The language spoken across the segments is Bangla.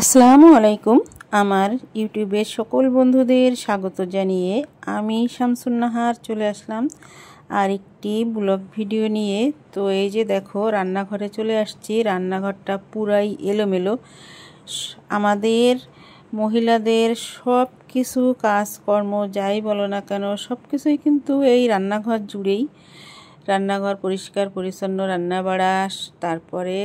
আসসালামু আলাইকুম। আমার ইউটিউবের সকল বন্ধুদের স্বাগত জানিয়ে আমি শামসুন নাহার চলে আসলাম আর একটি ব্লগ ভিডিও নিয়ে। তো এই যে দেখো রান্নাঘরে চলে আসছি। রান্নাঘরটা পুরাই এলোমেলো। আমাদের মহিলাদের সব কিছু কাজকর্ম যাই বলো না কেন সব কিছুই কিন্তু এই রান্নাঘর জুড়েই। রান্নাঘর পরিষ্কার পরিচ্ছন্ন, রান্না বাড়া, তারপরে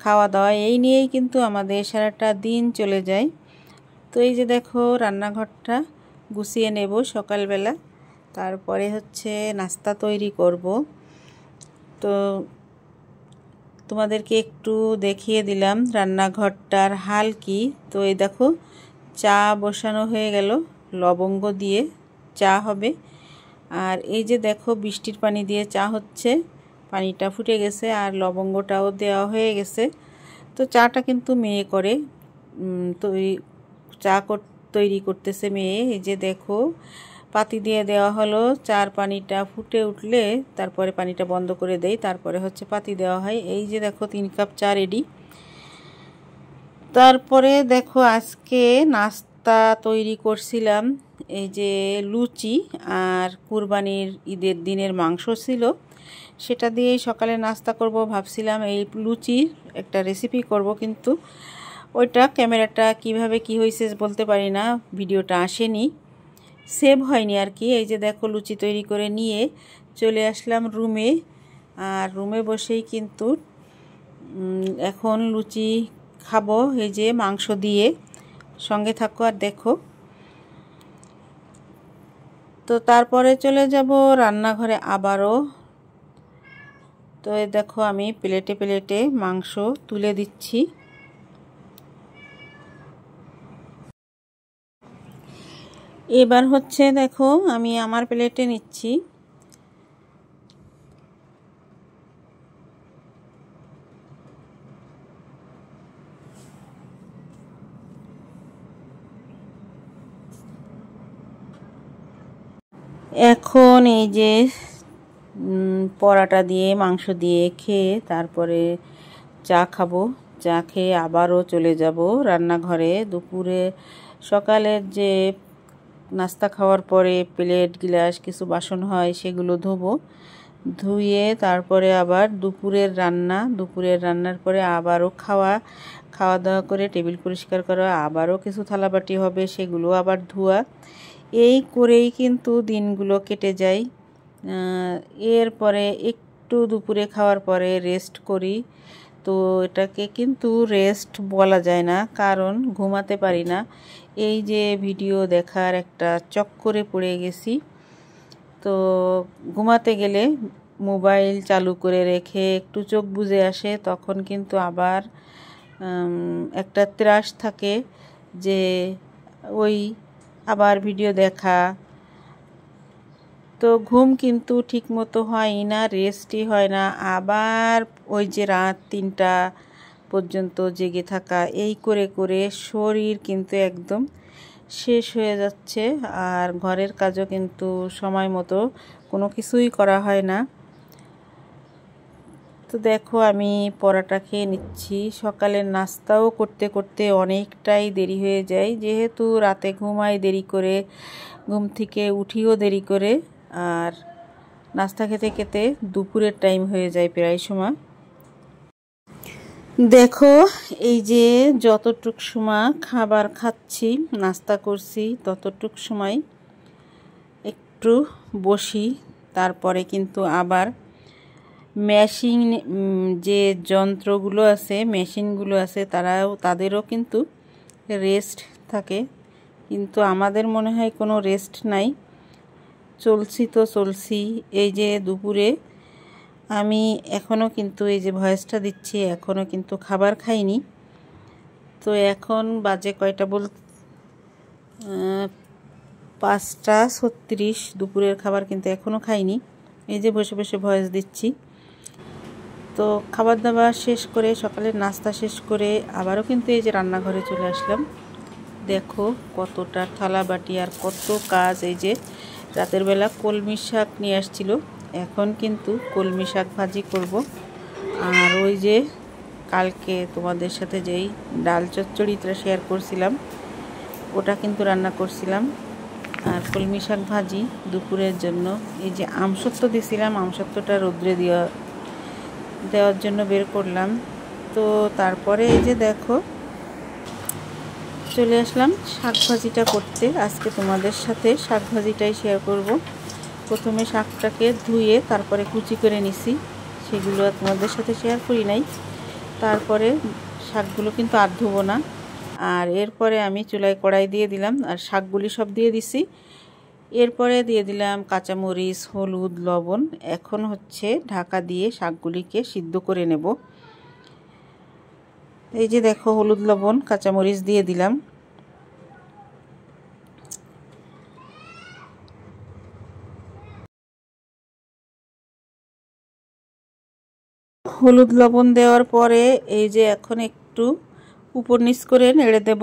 খাওয়া দাওয়া, এই নিয়েই কিন্তু আমাদের সারাটা দিন চলে যায়। তো এই যে দেখো রান্নাঘরটা গুছিয়ে নেব সকালবেলা, তারপরে হচ্ছে নাস্তা তৈরি করব। তো তোমাদেরকে একটু দেখিয়ে দিলাম রান্নাঘরটার হাল কি। তো এই দেখো চা বসানো হয়ে গেল, লবঙ্গ দিয়ে চা হবে। আর এই যে দেখো বৃষ্টির পানি দিয়ে চা হচ্ছে, পানিটা ফুটে গেছে আর লবঙ্গটাও দেওয়া হয়ে গেছে। তো চাটা কিন্তু মেয়ে করে, চা তৈরি করতেছে মেয়ে। এই যে দেখো পাতি দিয়ে দেওয়া হলো, চার পানিটা ফুটে উঠলে তারপরে পানিটা বন্ধ করে দেই, তারপরে হচ্ছে পাতি দেওয়া হয়। এই যে দেখো 3 কাপ চা রেডি। তারপরে দেখো আজকে নাস্তা তৈরি করছিলাম, এই যে লুচি আর কুরবানির ঈদের দিনের মাংস ছিল, সেটা দিয়েই সকালে নাস্তা করব ভাবছিলাম। এই লুচির একটা রেসিপি করব, কিন্তু ওইটা ক্যামেরাটা কিভাবে কি হয়েছে বলতে পারি না, ভিডিওটা আসেনি, সেভ হয়নি আর কি। এই যে দেখো লুচি তৈরি করে নিয়ে চলে আসলাম রুমে। আর রুমে বসেই কিন্তু এখন লুচি খাবো, এই যে মাংস দিয়ে। সঙ্গে থাকো আর দেখো। তো তারপরে চলে যাব রান্নাঘরে আবারও। তো এই দেখো আমি প্লেটে প্লেটে মাংস তুলে দিচ্ছি। এবার হচ্ছে দেখো আমি আমার প্লেটে নিচ্ছি। এখন এই যে পরাটা দিয়ে মাংস দিয়ে খেয়ে তারপরে চা খাবো। চা খেয়ে আবারও চলে যাব রান্নাঘরে। দুপুরে সকালের যে নাস্তা খাওয়ার পরে প্লেট গ্লাস কিছু বাসন হয় সেগুলো ধোবো, ধুয়ে তারপরে আবার দুপুরের রান্নার পরে আবারও খাওয়া দাওয়া করে টেবিল পরিষ্কার করা, আবারও কিছু থালাবাটি হবে সেগুলো আবার ধোয়া। এই করেই কিন্তু দিনগুলো কেটে যায়। এরপরে একটু দুপুরে খাওয়ার পরে রেস্ট করি। তো এটাকে কিন্তু রেস্ট বলা যায় না, কারণ ঘুমাতে পারি না। এই যে ভিডিও দেখার একটা চক্করে পড়ে গেছি। তো ঘুমাতে গেলে মোবাইল চালু করে রেখে একটু চোখ বুজে আসে, তখন কিন্তু আবার একটা ত্রাস থাকে যে ওই আবার ভিডিও দেখা। তো ঘুম কিন্তু ঠিক মতো হয় না, রেস্টই হয় না। আবার ওই যে রাত 3টা পর্যন্ত জেগে থাকা, এই করে করে শরীর কিন্তু একদম শেষ হয়ে যাচ্ছে। আর ঘরের কাজও কিন্তু সময় মতো কোনো কিছুই করা হয় না। তো দেখো আমি পরোটা খেয়ে নিচ্ছি। সকালের নাস্তাও করতে করতে অনেকটাই দেরি হয়ে যায়, যেহেতু রাতে ঘুমাই দেরি করে, ঘুম থেকে উঠিও দেরি করে, আর নাস্তা খেতে খেতে দুপুরের টাইম হয়ে যায় প্রায় সময়। দেখো এই যে যতটুক সময় খাবার খাচ্ছি, নাস্তা করছি, ততটুক সময় একটু বসি। তারপরে কিন্তু আবার মেশিন, যে যন্ত্রগুলো আছে, মেশিনগুলো আছে, তাদেরও কিন্তু রেস্ট থাকে, কিন্তু আমাদের মনে হয় কোনো রেস্ট নাই। চলছি তো চলছি। এই যে দুপুরে আমি এখনও কিন্তু এই যে ভয়েসটা দিচ্ছি, এখনও কিন্তু খাবার খাইনি। তো এখন বাজে কয়টা 5:36, দুপুরের খাবার কিন্তু এখনও খাইনি। এই যে বসে বসে ভয়েস দিচ্ছি। তো খাবার দাবার শেষ করে, সকালের নাস্তা শেষ করে আবারও কিন্তু এই যে রান্নাঘরে চলে আসলাম। দেখো কতটা থালা বাটি আর কত কাজ। এই যে রাতের বেলা কলমি শাক নিয়ে আসছিল, এখন কিন্তু কলমি শাক ভাজি করব। আর ওই যে কালকে তোমাদের সাথে যেই ডাল চচ্চড়িটা শেয়ার করছিলাম ওটা কিন্তু রান্না করছিলাম। আর কলমি শাক ভাজি দুপুরের জন্য। এই যে আমসত্ত্ব দিয়েছিলাম, আমসত্ত্বটা রোদ্রে দেওয়ার জন্য বের করলাম। তো তারপরে এই যে দেখো চলে আসলাম শাক ভাজিটা করতে। আজকে তোমাদের সাথে শাক ভাজিটাই শেয়ার করব। প্রথমে শাকটাকে ধুয়ে তারপরে কুচি করে নিছি, সেগুলো তোমাদের সাথে শেয়ার করি নাই। তারপরে শাকগুলো কিন্তু আর ধুবো না। আর এরপরে আমি চুলায় কড়াই দিয়ে দিলাম আর শাকগুলি সব দিয়ে দিছি। এরপরে দিয়ে দিলাম কাঁচামরিচ, হলুদ, লবণ। এখন হচ্ছে ঢাকা দিয়ে শাকগুলিকে সিদ্ধ করে নেব। এই যে দেখো হলুদ, লবণ, কাঁচামরিচ দিয়ে দিলাম। হলুদ লবণ দেওয়ার পরে এই যে এখন একটু উপর নিচ করে নেড়ে দেব।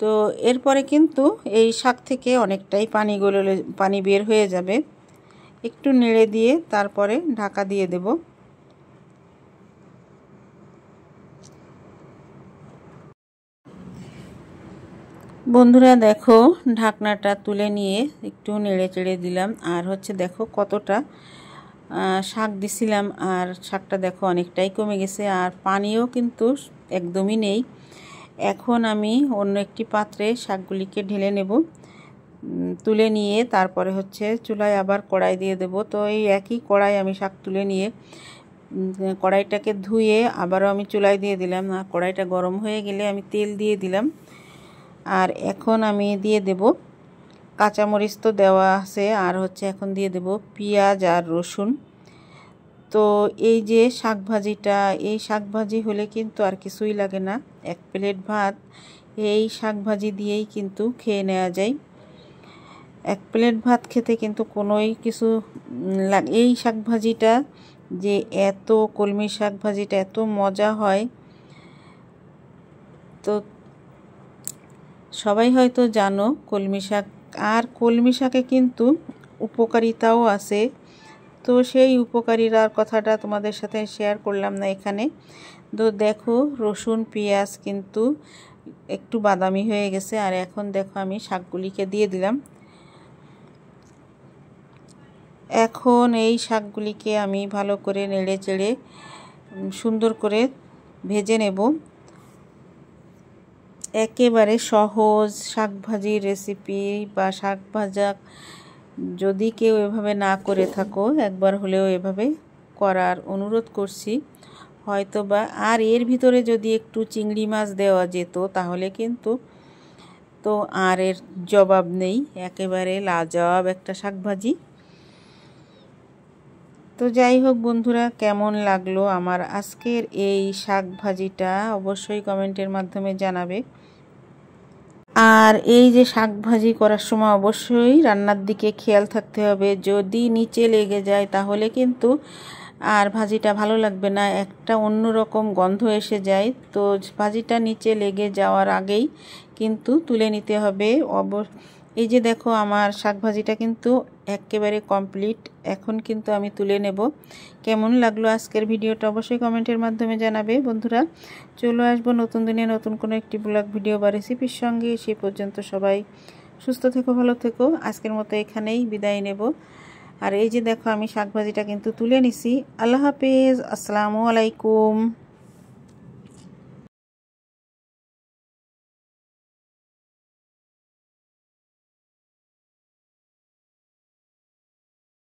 তো এরপরে কিন্তু এই শাক থেকে অনেকটাই পানি বের হয়ে যাবে। একটু নেড়ে দিয়ে তারপরে ঢাকা দিয়ে দেব। বন্ধুরা দেখো ঢাকনাটা তুলে নিয়ে একটু নেড়ে চেড়ে দিলাম। আর হচ্ছে দেখো কতটা শাক দিছিলাম, আর শাকটা দেখো অনেকটাই কমে গেছে, আর পানিও কিন্তু একদমই নেই। এখন আমি অন্য একটি পাত্রে শাকগুলিকে ঢেলে নেব। তুলে নিয়ে তারপরে হচ্ছে চুলায় আবার কড়াই দিয়ে দেব। তো এই একই কড়াই আমি শাক তুলে নিয়ে কড়াইটাকে ধুয়ে আবারও আমি চুলায় দিয়ে দিলাম। আর কড়াইটা গরম হয়ে গেলে আমি তেল দিয়ে দিলাম। আর এখন আমি দিয়ে দেব কাঁচামরিচ, তো দেওয়া আছে, আর হচ্ছে এখন দিয়ে দেব পেঁয়াজ আর রসুন। তো এই যে শাক ভাজিটা, এই শাক ভাজি হলে কিন্তু আর কিছুই লাগে না। এক প্লেট ভাত এই শাক ভাজি দিয়েই কিন্তু খেয়ে নেওয়া যায়। এক প্লেট ভাত খেতে কিন্তু কোনোই কিছু এই শাক ভাজিটা যে এত, কলমি শাক ভাজিটা এত মজা হয়, তো সবাই হয়তো জানো কলমি শাক। আর কলমি শাকে কিন্তু উপকারিতাও আছে। তো সেই উপকারিতার কথাটা তোমাদের সাথে শেয়ার করলাম না এখানে। তো দেখো রসুন পেঁয়াজ কিন্তু একটু বাদামি হয়ে গেছে। আর এখন দেখো আমি শাকগুলিকে দিয়ে দিলাম। এখন এই শাকগুলিকে আমি ভালো করে নেড়ে চেড়ে সুন্দর করে ভেজে নেব। একেবারে সহজ শাক ভাজির রেসিপি বা শাক ভাজা যদি কেউ এভাবে না করে থাকো, একবার হলেও এভাবে করার অনুরোধ করছি। হয়তো বা আর এর ভিতরে যদি একটু চিংড়ি মাছ দেওয়া যেত তাহলে কিন্তু তো আর এর জবাব নেই, একেবারে লাজবাব একটা শাক ভাজি। তো যাই হোক বন্ধুরা, কেমন লাগলো আমার আজকের এই শাক ভাজিটা অবশ্যই কমেন্টের মাধ্যমে জানাবে। আর এই যে শাক ভাজি করার সময় অবশ্যই রান্নার দিকে খেয়াল থাকতে হবে। যদি নিচে লেগে যায় তাহলে কিন্তু আর ভাজিটা ভালো লাগবে না, একটা অন্যরকম গন্ধ এসে যায়। তো ভাজিটা নিচে লেগে যাওয়ার আগেই কিন্তু তুলে নিতে হবে। এই যে দেখো আমার শাক ভাজিটা কিন্তু একেবারে কমপ্লিট। এখন কিন্তু আমি তুলে নেব। কেমন লাগলো আজকের ভিডিওটা অবশ্যই কমেন্টের মাধ্যমে জানাবে। বন্ধুরা চলে আসবো নতুন দিনে নতুন কোনো একটি ব্লগ ভিডিও বা রেসিপির সঙ্গে। সেই পর্যন্ত সবাই সুস্থ থেকো, ভালো থেকো। আজকের মতো এখানেই বিদায় নেব। আর এই যে দেখো আমি শাক ভাজিটা কিন্তু তুলে নিছি। আল্লাহ হাফেজ, আসসালামু আলাইকুম।